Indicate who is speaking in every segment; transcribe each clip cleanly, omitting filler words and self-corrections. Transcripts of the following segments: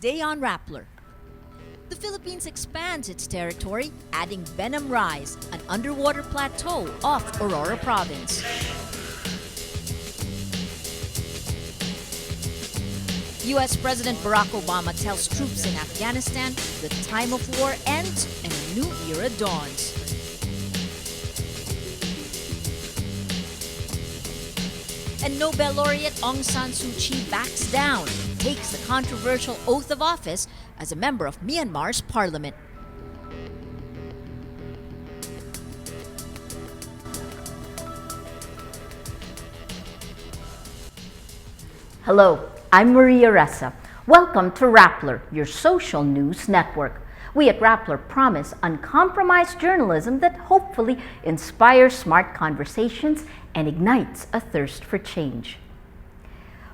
Speaker 1: Today on Rappler, the Philippines expands its territory, adding Benham Rise, an underwater plateau off Aurora Province. U.S. President Barack Obama tells troops in Afghanistan the time of war ends and a new era dawns. And Nobel laureate Aung San Suu Kyi backs down, takes the controversial oath of office as a member of Myanmar's parliament.
Speaker 2: Hello, I'm Maria Ressa. Welcome to Rappler, your social news network. We at Rappler promise uncompromised journalism that hopefully inspires smart conversations and ignites a thirst for change.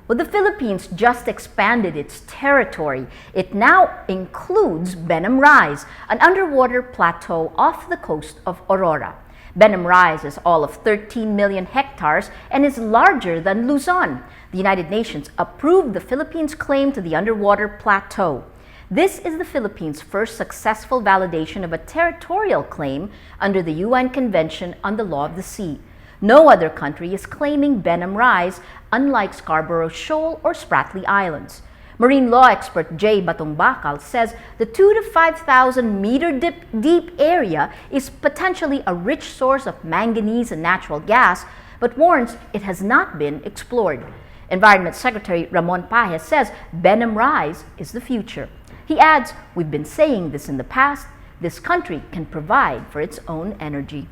Speaker 2: Well, the Philippines just expanded its territory. It now includes Benham Rise, an underwater plateau off the coast of Aurora. Benham Rise is all of 13 million hectares and is larger than Luzon. The United Nations approved the Philippines' claim to the underwater plateau. This is the Philippines' first successful validation of a territorial claim under the UN Convention on the Law of the Sea. No other country is claiming Benham Rise, unlike Scarborough Shoal or Spratly Islands. Marine law expert Jay Batongbakal says the 2,000 to 5,000 meter deep area is potentially a rich source of manganese and natural gas, but warns it has not been explored. Environment Secretary Ramon Pajes says Benham Rise is the future. He adds, "We've been saying this in the past. This country can provide for its own energy."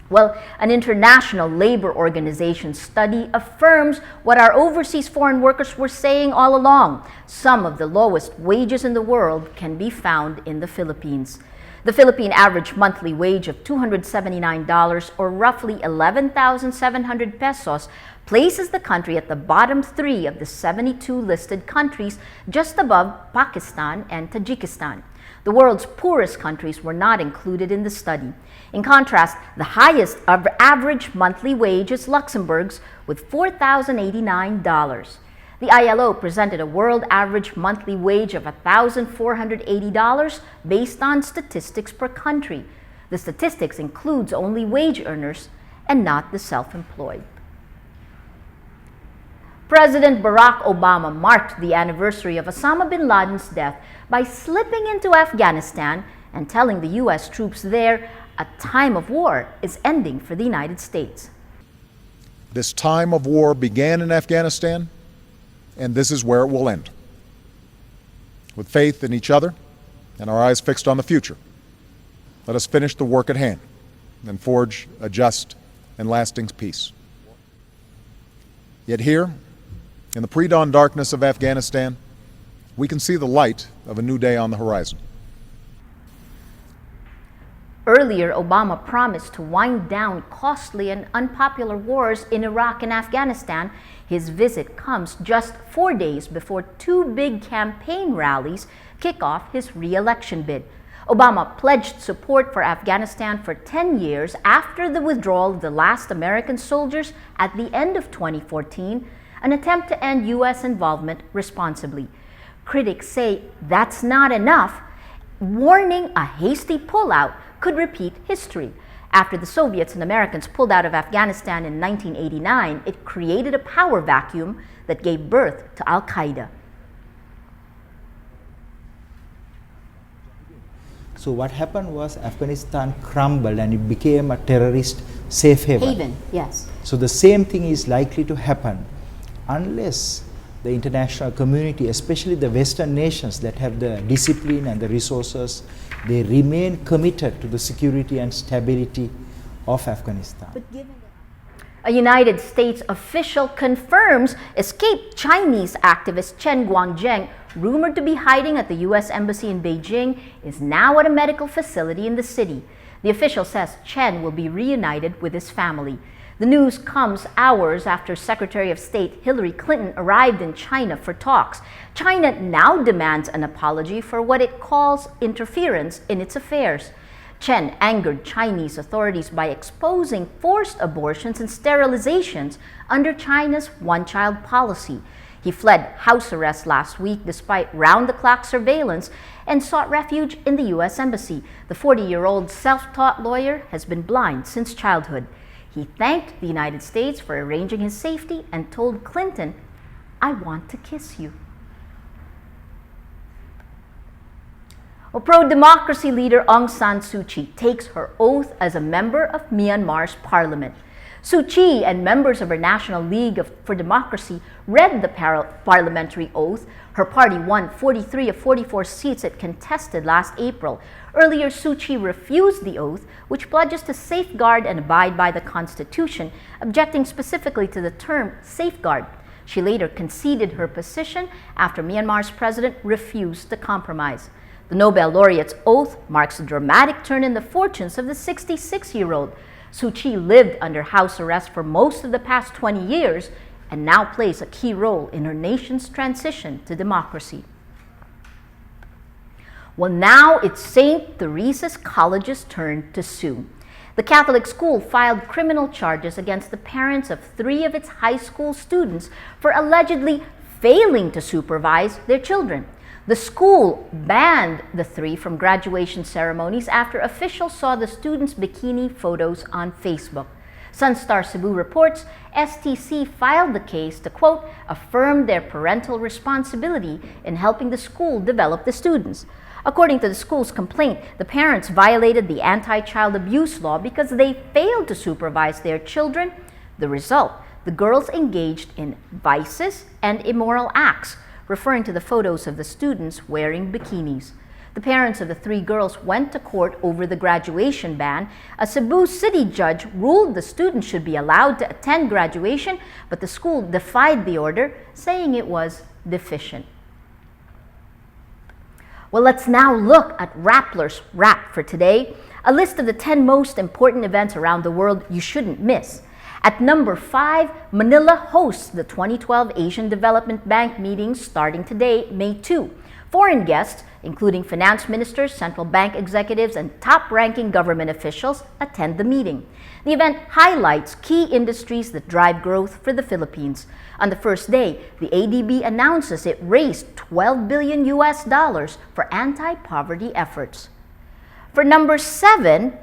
Speaker 2: Well, an international labor organization study affirms what our overseas foreign workers were saying all along. Some of the lowest wages in the world can be found in the Philippines. The Philippine average monthly wage of $279, or roughly 11,700 pesos, places the country at the bottom 3 of the 72 listed countries, just above Pakistan and Tajikistan. The world's poorest countries were not included in the study. In contrast, the highest average monthly wage is Luxembourg's, with $4,089. The ILO presented a world average monthly wage of $1,480 based on statistics per country. The statistics includes only wage earners and not the self-employed. President Barack Obama marked the anniversary of Osama bin Laden's death by slipping into Afghanistan and telling the U.S. troops there a time of war is ending for the United States.
Speaker 3: This time of war began in Afghanistan, and this is where it will end. With faith in each other and our eyes fixed on the future, let us finish the work at hand and forge a just and lasting peace. Yet here, in the pre-dawn darkness of Afghanistan, we can see the light of a new day on the horizon.
Speaker 2: Earlier, Obama promised to wind down costly and unpopular wars in Iraq and Afghanistan. His visit comes just 4 days before 2 big campaign rallies kick off his re-election bid. Obama pledged support for Afghanistan for 10 years after the withdrawal of the last American soldiers at the end of 2014, an attempt to end U.S. involvement responsibly. Critics say that's not enough, warning a hasty pullout could repeat history. After the Soviets and Americans pulled out of Afghanistan in 1989, it created a power vacuum that gave birth to Al-Qaeda.
Speaker 4: So what happened was Afghanistan crumbled and it became a terrorist safe haven.
Speaker 2: Yes.
Speaker 4: So the same thing is likely to happen unless the international community, especially the Western nations that have the discipline and the resources, they remain committed to the security and stability of Afghanistan.
Speaker 2: A United States official confirms escaped Chinese activist Chen Guangzheng, rumored to be hiding at the U.S. Embassy in Beijing, is now at a medical facility in the city. The official says Chen will be reunited with his family. The news comes hours after Secretary of State Hillary Clinton arrived in China for talks. China now demands an apology for what it calls interference in its affairs. Chen angered Chinese authorities by exposing forced abortions and sterilizations under China's one-child policy. He fled house arrest last week despite round-the-clock surveillance and sought refuge in the U.S. Embassy. The 40-year-old self-taught lawyer has been blind since childhood. He thanked the United States for arranging his safety and told Clinton, "I want to kiss you." Well, pro-democracy leader Aung San Suu Kyi takes her oath as a member of Myanmar's parliament. Suu Kyi and members of her National League for Democracy read the parliamentary oath. Her party won 43 of 44 seats it contested last April. Earlier, Suu Kyi refused the oath, which pledges to safeguard and abide by the Constitution, objecting specifically to the term safeguard. She later conceded her position after Myanmar's president refused to compromise. The Nobel laureate's oath marks a dramatic turn in the fortunes of the 66-year-old. Suu Kyi lived under house arrest for most of the past 20 years and now plays a key role in her nation's transition to democracy. Well, now it's St. Teresa's College's turn to sue. The Catholic school filed criminal charges against the parents of 3 of its high school students for allegedly failing to supervise their children. The school banned the 3 from graduation ceremonies after officials saw the students' bikini photos on Facebook. Sunstar Cebu reports STC filed the case to, quote, affirm their parental responsibility in helping the school develop the students. According to the school's complaint, the parents violated the anti-child abuse law because they failed to supervise their children. The result, the girls engaged in vices and immoral acts, referring to the photos of the students wearing bikinis. The parents of the 3 girls went to court over the graduation ban. A Cebu city judge ruled the students should be allowed to attend graduation, but the school defied the order, saying it was deficient. Well, let's now look at Rappler's Wrap for today, a list of the 10 most important events around the world you shouldn't miss. At number 5, Manila hosts the 2012 Asian Development Bank meeting starting today, May 2. Foreign guests, including finance ministers, central bank executives, and top-ranking government officials, attend the meeting. The event highlights key industries that drive growth for the Philippines. On the first day, the ADB announces it raised $12 billion for anti-poverty efforts. For number 7,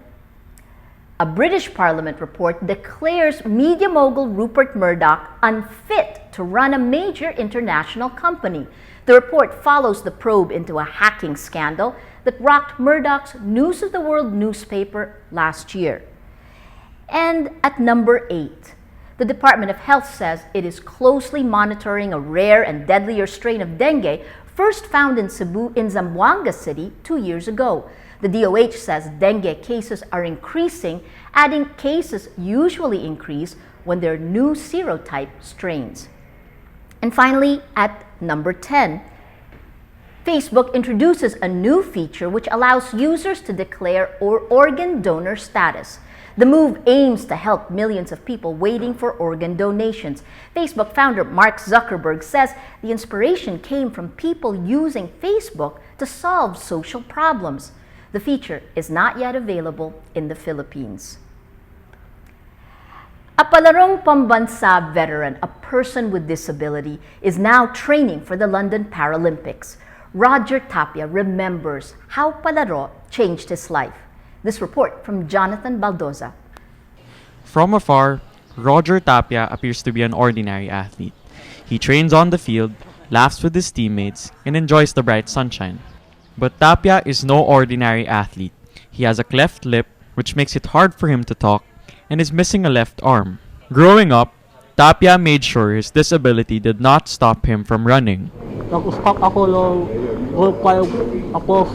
Speaker 2: a British Parliament report declares media mogul Rupert Murdoch unfit to run a major international company. The report follows the probe into a hacking scandal that rocked Murdoch's News of the World newspaper last year. And at number 8, the Department of Health says it is closely monitoring a rare and deadlier strain of dengue first found in Cebu in Zamboanga City 2 years ago. The DOH says dengue cases are increasing, adding cases usually increase when there are new serotype strains. And finally, at number 10, Facebook introduces a new feature which allows users to declare organ donor status. The move aims to help millions of people waiting for organ donations. Facebook founder Mark Zuckerberg says the inspiration came from people using Facebook to solve social problems. The feature is not yet available in the Philippines. A palarong pambansa veteran, a person with disability, is now training for the London Paralympics. Roger Tapia remembers how palaro changed his life. This report from Jonathan Baldoza.
Speaker 5: From afar, Roger Tapia appears to be an ordinary athlete. He trains on the field, laughs with his teammates, and enjoys the bright sunshine. But Tapia is no ordinary athlete. He has a cleft lip, which makes it hard for him to talk, and is missing a left arm. Growing up, Tapia made sure his disability did not stop him from running.
Speaker 6: Nag-stop ako noong group 5 ako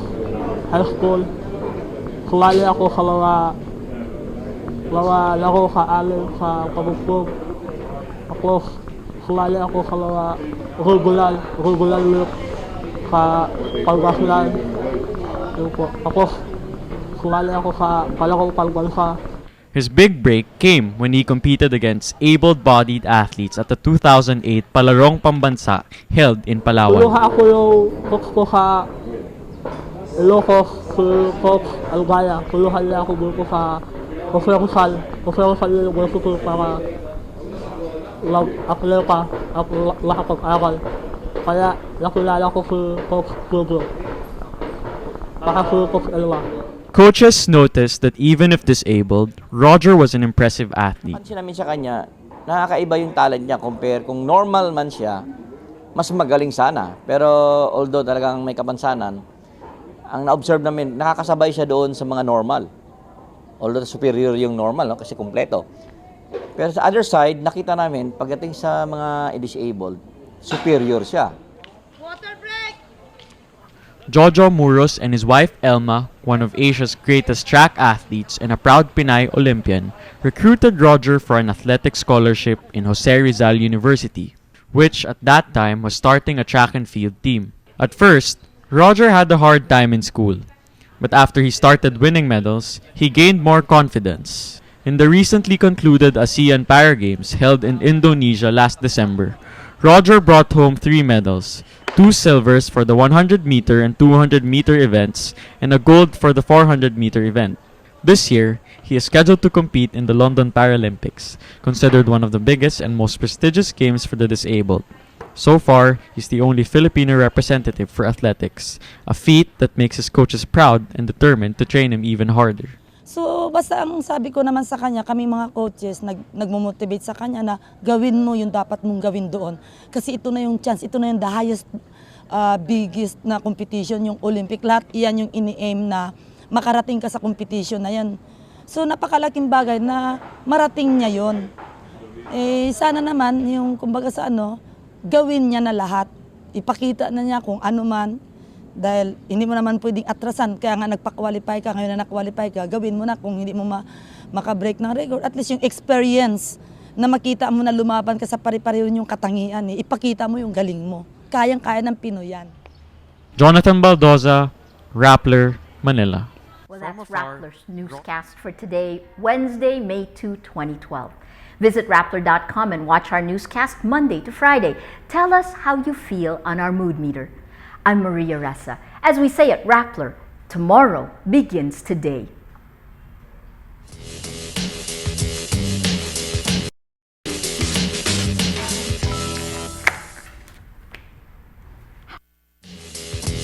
Speaker 6: high school. Sumali ako sa mga laro sa amin sa pabugbog. Tapos sumali ako sa mga regular look sa Pangasinan. Tapos sumali ako sa palarong pangbansa.
Speaker 5: His big break came when he competed against able-bodied athletes at the 2008 Palarong Pambansa held in Palawan.
Speaker 6: Kuluha ako yung coach ko sa Ilocos, si Coach Algaya. Kuluhan niya ako dito sa Professional University para nag-atleta at nakapag-aral. Kaya nakilala ko si Coach Pedro. Saka si Coach Elma.
Speaker 5: Coaches noticed that even if disabled, Roger was an impressive athlete.
Speaker 7: Pansin namin sa kanya, nakakaiba yung talent niya compare kung normal man siya, mas magaling sana. Pero although talagang may kapansanan, ang na-observe namin, nakakasabay siya doon sa mga normal. Although superior yung normal, no? Kasi kumpleto. Pero sa other side, nakita namin, pagdating sa mga disabled, superior siya.
Speaker 5: Jojo Muros and his wife Elma, one of Asia's greatest track athletes and a proud Pinay Olympian, recruited Roger for an athletic scholarship in Jose Rizal University, which at that time was starting a track and field team. At first, Roger had a hard time in school, but after he started winning medals, he gained more confidence. In the recently concluded ASEAN Para Games held in Indonesia last December, Roger brought home 3 medals, 2 silvers for the 100-meter and 200-meter events, and a gold for the 400-meter event. This year, he is scheduled to compete in the London Paralympics, considered one of the biggest and most prestigious games for the disabled. So far, he's the only Filipino representative for athletics, a feat that makes his coaches proud and determined to train him even harder.
Speaker 8: So basta ang sabi ko naman sa kanya, kami mga coaches, nagmo-motivate sa kanya na gawin mo yung dapat mong gawin doon. Kasi ito na yung chance, ito na yung the highest, biggest na competition, yung Olympic. Lahat iyan yung ini-aim na makarating ka sa competition na yan. So napakalaking bagay na marating niya yon. Sana naman yung kumbaga sa gawin niya na lahat. Ipakita na niya kung ano man. Dahil hindi mo naman pwedeng atrasan, kaya nga nagpa-qualify ka, ngayon na na-qualify ka, gawin mo na kung hindi mo maka-break ng record. At least yung experience na makita mo na lumaban ka sa pare-pareho yung katangian, ipakita mo yung galing mo. Kayang-kaya ng Pinoy yan.
Speaker 5: Jonathan Baldoza, Rappler, Manila.
Speaker 2: Well, that's Rappler's Newscast for today, Wednesday, May 2, 2012. Visit Rappler.com and watch our newscast Monday to Friday. Tell us how you feel on our mood meter. I'm Maria Ressa. As we say at Rappler, tomorrow begins today.